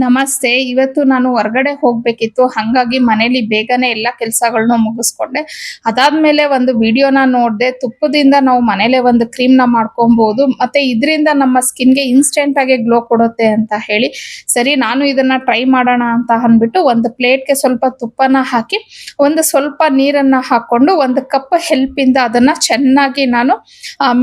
ನಮಸ್ತೆ. ಇವತ್ತು ನಾನು ಹೊರಗಡೆ ಹೋಗ್ಬೇಕಿತ್ತು. ಹಂಗಾಗಿ ಮನೇಲಿ ಬೇಗನೆ ಎಲ್ಲ ಕೆಲಸಗಳನ್ನ ಮುಗಿಸ್ಕೊಂಡೆ. ಅದಾದ್ಮೇಲೆ ಒಂದು ವಿಡಿಯೋನ ನೋಡ್ದೆ. ತುಪ್ಪದಿಂದ ನಾವು ಮನೇಲೆ ಒಂದು ಕ್ರೀಮ್‌ನ ಮಾಡ್ಕೊಬಹುದು. ಮತ್ತೆ ಇದರಿಂದ ನಮ್ಮ ಸ್ಕಿನ್‌ಗೆ ಇನ್‌ಸ್ಟಂಟ್ ಆಗಿ ಗ್ಲೋ ಕೊಡುತ್ತೆ ಅಂತ ಹೇಳಿ, ಸರಿ ನಾನು ಇದನ್ನ ಟ್ರೈ ಮಾಡೋಣ ಅಂತ ಅಂದ್ಬಿಟ್ಟು ಒಂದು ಪ್ಲೇಟ್‌ಗೆ ಸ್ವಲ್ಪ ತುಪ್ಪನ ಹಾಕಿ, ಒಂದು ಸ್ವಲ್ಪ ನೀರನ್ನ ಹಾಕೊಂಡು, ಒಂದು ಕಪ್ ಹೆಲ್ಪಿಂದ ಅದನ್ನ ಚೆನ್ನಾಗಿ ನಾನು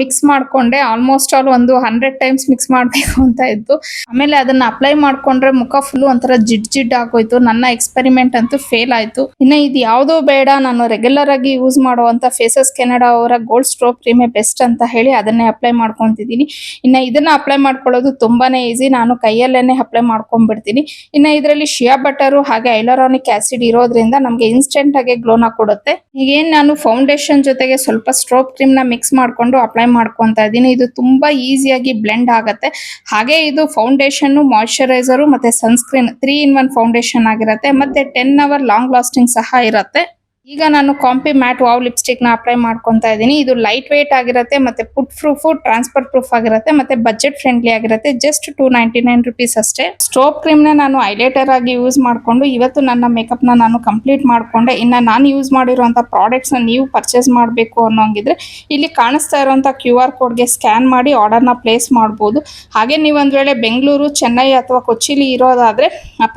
ಮಿಕ್ಸ್ ಮಾಡ್ಕೊಂಡೆ. ಆಲ್ಮೋಸ್ಟ್ ಆಲ್ ಒಂದು 100 ಟೈಮ್ಸ್ ಮಿಕ್ಸ್ ಮಾಡ್ಬೇಕು ಅಂತ ಇತ್ತು. ಆಮೇಲೆ ಅದನ್ನ ಅಪ್ಲೈ ಮಾಡ್ಕೊಂಡ್ರೆ ಮುಖ ಫುಲ್ ಒಂಥರ ಜಿಡ್ ಆಗೋಯ್ತು. ನನ್ನ ಎಕ್ಸ್ಪೆರಿಮೆಂಟ್ ಅಂತೂ ಫೇಲ್ ಆಯ್ತು. ಇನ್ನ ಇದು ಯಾವ್ದೋ ಬೇಡ, ನಾನು ರೆಗ್ಯುಲರ್ ಆಗಿ ಯೂಸ್ ಮಾಡುವಂತ ಫೇಸಸ್ ಕೆನಡಾ ಅವರ ಗೋಲ್ಡ್ ಸ್ಟ್ರೋಕ್ ಕ್ರೀಮೇ ಬೆಸ್ಟ್ ಅಂತ ಹೇಳಿ ಅದನ್ನೇ ಅಪ್ಲೈ ಮಾಡ್ಕೊಂತಿದ್ದೀನಿ. ಇನ್ನ ಇದನ್ನ ಅಪ್ಲೈ ಮಾಡ್ಕೊಳ್ಳೋದು ತುಂಬಾನೇ ಈಸಿ. ನಾನು ಕೈಯಲ್ಲೇನೆ ಅಪ್ಲೈ ಮಾಡ್ಕೊಂಡ್ಬಿಡ್ತೀನಿ. ಇನ್ನ ಇದರಲ್ಲಿ ಶಿಯಾ ಬಟರು ಹಾಗೆ ಹೈಲುರಾನಿಕ್ ಆಸಿಡ್ ಇರೋದ್ರಿಂದ ನಮ್ಗೆ ಇನ್ಸ್ಟೆಂಟ್ ಆಗಿ ಗ್ಲೋನ ಕೊಡುತ್ತೆ. ಈಗೇನ್ ನಾನು ಫೌಂಡೇಶನ್ ಜೊತೆಗೆ ಸ್ವಲ್ಪ ಸ್ಟ್ರೋಕ್ ಕ್ರೀಮ್ ನ ಮಿಕ್ಸ್ ಮಾಡ್ಕೊಂಡು ಅಪ್ಲೈ ಮಾಡ್ಕೊಂತ ಇದ್ದೀನಿ. ಇದು ತುಂಬಾ ಈಸಿಯಾಗಿ ಬ್ಲೆಂಡ್ ಆಗುತ್ತೆ. ಹಾಗೆ ಇದು ಫೌಂಡೇಶನ್, ಮಾಯಿಶ್ಚರೈಸರ್ ಮತ್ತೆ ಸನ್ಸ್ಕ್ರೀನ್ 3 in 1 ಫೌಂಡೇಶನ್ ಆಗಿರುತ್ತೆ. ಮತ್ತೆ 10 hour ಲಾಂಗ್ ಲಾಸ್ಟಿಂಗ್ ಸಹ ಇರುತ್ತೆ. ಈಗ ನಾನು ಕಾಂಪಿ ಮ್ಯಾಟ್ ವಾವ್ ಲಿಪ್ಸ್ಟಿಕ್ ನ ಅಪ್ಲೈ ಮಾಡ್ಕೊಂತ ಇದ್ದೀನಿ. ಇದು ಲೈಟ್ ವೇಟ್ ಆಗಿರುತ್ತೆ, ಮತ್ತೆ ಫುಡ್ ಪ್ರೂಫ್, ಟ್ರಾನ್ಸ್ಫರ್ ಪ್ರೂಫ್ ಆಗಿರುತ್ತೆ, ಮತ್ತೆ ಬಜೆಟ್ ಫ್ರೆಂಡ್ಲಿ ಆಗಿರುತ್ತೆ. ಜಸ್ಟ್ 299 rupees ಅಷ್ಟೇ. ಸ್ಟ್ರೋಕ್ ಕ್ರೀಮ್ ನ ನಾನು ಹೈಲೈಟರ್ ಆಗಿ ಯೂಸ್ ಮಾಡ್ಕೊಂಡು ಇವತ್ತು ನನ್ನ ಮೇಕಪ್ ನ ನಾನು ಕಂಪ್ಲೀಟ್ ಮಾಡ್ಕೊಂಡೆ. ಇನ್ನ ನಾನು ಯೂಸ್ ಮಾಡಿರುವಂತ ಪ್ರಾಡಕ್ಟ್ಸ್ ನ ನೀವು ಪರ್ಚೇಸ್ ಮಾಡಬೇಕು ಅನ್ನೋಂಗಿದ್ರೆ ಇಲ್ಲಿ ಕಾಣಿಸ್ತಾ ಇರುವಂತ QR ಕೋಡ್ಗೆ ಸ್ಕ್ಯಾನ್ ಮಾಡಿ ಆರ್ಡರ್ ನ ಪ್ಲೇಸ್ ಮಾಡಬಹುದು. ಹಾಗೆ ನೀವು ಒಂದ್ ವೇಳೆ ಬೆಂಗಳೂರು, ಚೆನ್ನೈ ಅಥವಾ ಕೊಚ್ಚಿಲಿ ಇರೋದಾದ್ರೆ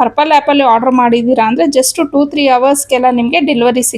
ಪರ್ಪಲ್ ಆಪ್ ಅಲ್ಲಿ ಆರ್ಡರ್ ಮಾಡಿದೀರಾ ಅಂದ್ರೆ ಜಸ್ಟ್ 2-3 hours ಗೆಲ್ಲ ನಿಮ್ಗೆ ಡೆಲಿವರಿ ಸಿಗುತ್ತೆ.